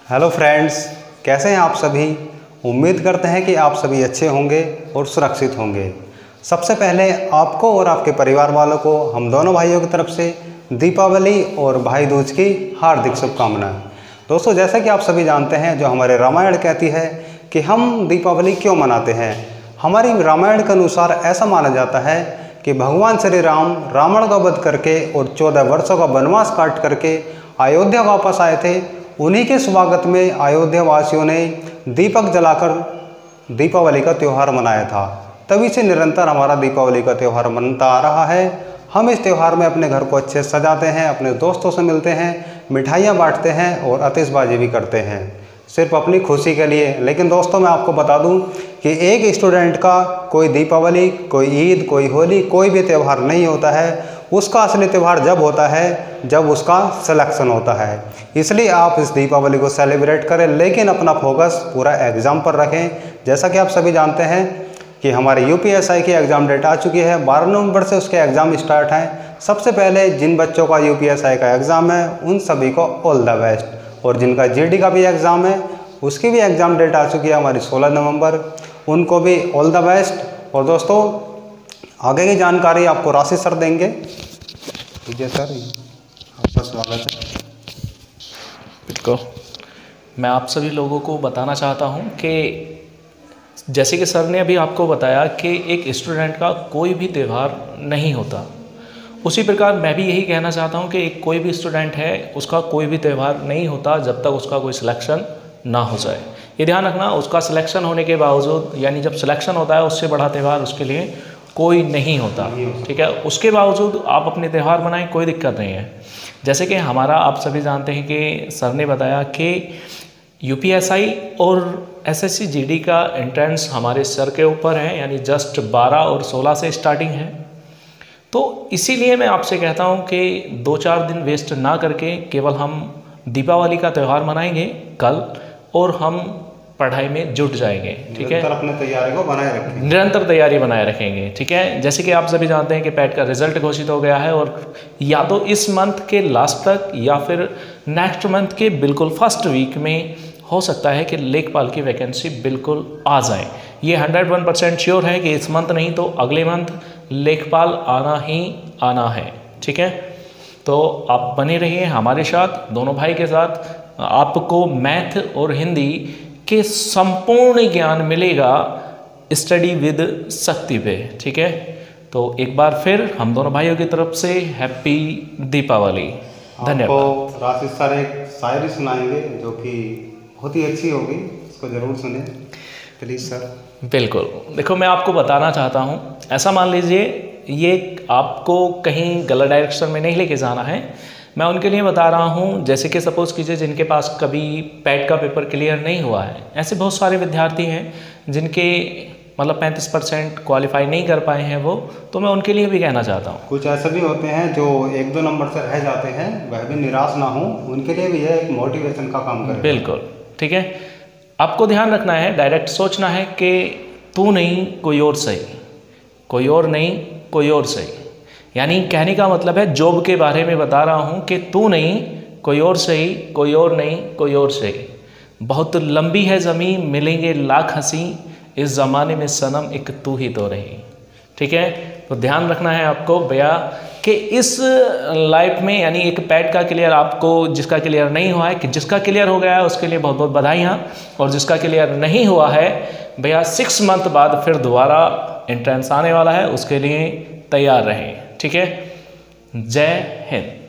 Hello friends, कैसे हैं आप सभी। उम्मीद करते हैं कि आप सभी अच्छे होंगे और सुरक्षित होंगे। सबसे पहले आपको और आपके परिवार वालों को हम दोनों भाइयों की तरफ से दीपावली और भाई दूज की हार्दिक शुभकामनाएं। दोस्तों, जैसा कि आप सभी जानते हैं, जो हमारे रामायण कहती है कि हम दीपावली क्यों मनाते हैं। हमारी रामायण के अनुसार ऐसा माना जाता है कि भगवान श्री राम रावण का वध करके और 14 वर्षों का वनवास काट करके अयोध्या वापस आए थे। उन्हीं के स्वागत में अयोध्या वासियों ने दीपक जलाकर दीपावली का त्यौहार मनाया था। तभी से निरंतर हमारा दीपावली का त्यौहार मनता आ रहा है। हम इस त्यौहार में अपने घर को अच्छे से सजाते हैं, अपने दोस्तों से मिलते हैं, मिठाइयाँ बांटते हैं और आतिशबाजी भी करते हैं, सिर्फ अपनी खुशी के लिए। लेकिन दोस्तों, मैं आपको बता दूं कि एक स्टूडेंट का कोई दीपावली, कोई ईद, कोई होली, कोई भी त्यौहार नहीं होता है। उसका असली त्यौहार जब होता है जब उसका सिलेक्शन होता है। इसलिए आप इस दीपावली को सेलिब्रेट करें, लेकिन अपना फोकस पूरा एग्ज़ाम पर रखें। जैसा कि आप सभी जानते हैं कि हमारे यूपीएसआई की एग्ज़ाम डेट आ चुकी है। 12 नवंबर से उसके एग्ज़ाम स्टार्ट हैं। सबसे पहले जिन बच्चों का यूपीएसआई का एग्ज़ाम है उन सभी को ऑल द बेस्ट। और जिनका जीडी का भी एग्ज़ाम है उसकी भी एग्ज़ाम डेट आ चुकी है हमारी 16 नवंबर, उनको भी ऑल द बेस्ट। और दोस्तों, आगे की जानकारी आपको राशि सर देंगे। जी सर, आपका स्वागत है। बिल्कुल, मैं आप सभी लोगों को बताना चाहता हूं कि जैसे कि सर ने अभी आपको बताया कि एक स्टूडेंट का कोई भी त्यौहार नहीं होता, उसी प्रकार मैं भी यही कहना चाहता हूं कि एक कोई भी स्टूडेंट है उसका कोई भी त्यौहार नहीं होता जब तक उसका कोई सिलेक्शन ना हो जाए। ये ध्यान रखना, उसका सिलेक्शन होने के बावजूद, यानी जब सिलेक्शन होता है उससे बड़ा त्यौहार उसके लिए कोई नहीं होता। ठीक है, उसके बावजूद आप अपने त्यौहार मनाएं, कोई दिक्कत नहीं है। जैसे कि हमारा आप सभी जानते हैं कि सर ने बताया कि यूपीएसआई और एसएससी जीडी का एंट्रेंस हमारे सर के ऊपर है, यानी जस्ट 12 और 16 से स्टार्टिंग है। तो इसीलिए मैं आपसे कहता हूं कि 2-4 दिन वेस्ट ना करके केवल हम दीपावली का त्यौहार मनाएंगे कल, और हम पढ़ाई में जुट जाएंगे। ठीक है, अपने तैयारी को बनाए रखेंगे, निरंतर तैयारी बनाए रखेंगे। ठीक है, जैसे कि आप सभी जानते हैं कि पैट का रिजल्ट घोषित हो गया है, और या तो इस मंथ के लास्ट तक या फिर नेक्स्ट मंथ के बिल्कुल फर्स्ट वीक में हो सकता है कि लेखपाल की वैकेंसी बिल्कुल आ जाए। ये 101% श्योर है कि इस मंथ नहीं तो अगले मंथ लेखपाल आना ही आना है। ठीक है, तो आप बने रहिए हमारे साथ, दोनों भाई के साथ। आपको मैथ और हिंदी के संपूर्ण ज्ञान मिलेगा स्टडी विद शक्ति पे। ठीक है, तो एक बार फिर हम दोनों भाइयों की तरफ से हैप्पी दीपावली। धन्यवाद। राशि सर एक शायरी सुनाएंगे जो कि बहुत ही अच्छी होगी, उसको जरूर सुने प्लीज़ सर। बिल्कुल, देखो मैं आपको बताना चाहता हूँ, ऐसा मान लीजिए ये आपको कहीं गलत डायरेक्शन में नहीं लेके जाना है। मैं उनके लिए बता रहा हूँ, जैसे कि सपोज़ कीजिए जिनके पास कभी पैट का पेपर क्लियर नहीं हुआ है, ऐसे बहुत सारे विद्यार्थी हैं जिनके मतलब 35% क्वालिफाई नहीं कर पाए हैं वो, तो मैं उनके लिए भी कहना चाहता हूँ। कुछ ऐसे भी होते हैं जो 1-2 नंबर से रह जाते हैं, वह भी निराश ना हो, उनके लिए भी यह एक मोटिवेशन का काम करेगा। बिल्कुल, ठीक है, आपको ध्यान रखना है, डायरेक्ट सोचना है कि तू नहीं कोई और सही, कोई और नहीं कोई और सही। यानी कहने का मतलब है, जॉब के बारे में बता रहा हूँ कि तू नहीं कोई और सही, कोई और नहीं कोई और सही। बहुत लंबी है ज़मीं, मिलेंगे लाख हंसी, इस ज़माने में सनम एक तू ही तो रही। ठीक है, तो ध्यान रखना है आपको भैया कि इस लाइफ में, यानी एक पैट का क्लियर आपको, जिसका क्लियर नहीं हुआ है, कि जिसका क्लियर हो गया है उसके लिए बहुत बहुत बधाइयाँ, और जिसका क्लियर नहीं हुआ है भैया 6 मंथ बाद फिर दोबारा एंट्रेंस आने वाला है, उसके लिए तैयार रहें। ठीक है, जय हिंद।